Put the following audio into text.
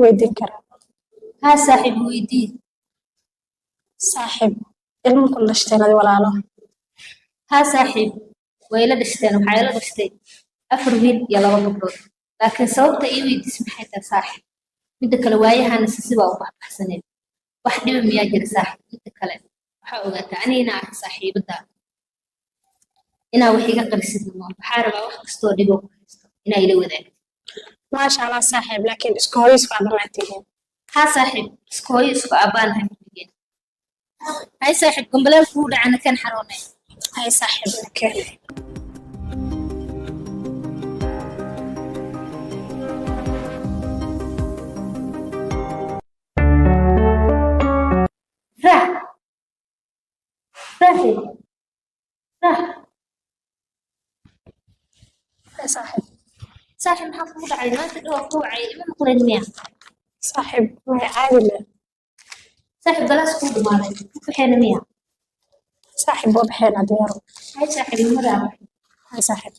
ويدين كرا ها صاحب ويدي. صاحب علم كل اشتنا دي ولا له ها صاحب ويلا دشتين وحيلا دشتين أفر ويل يلا وقبرود لكن sababta ii weydiis maxay tahay saaxib midda kale waayahan si baa u baxbaxsaneen wax dhiba miyaa jira saaxib midda kale waxaa ogaataa aniga inaan ahay saaxiibada inaa wax iga qarsid waxaa rabaa wax kastoo dhibo ku haysto inaa ila wadaagto ما شاء الله صاحب لكن اسكويس بعد ما تيجي ها saaxib isku hooyo isku aabaan hay kuligeen hay saaxib gomboleel kuu dhacana kan xaroonay هاي صاحب مكان raax saaxib raax هاي صاحب saaxib maxaa kugu dhacay maanta dhawaa ku wacay ima maqleen miya صاحب ما عادل saaxib galaas kuu dhumaaday ku baxeena miya صاحب وبحين ديارو hay saaxib imadaa هاي صاحب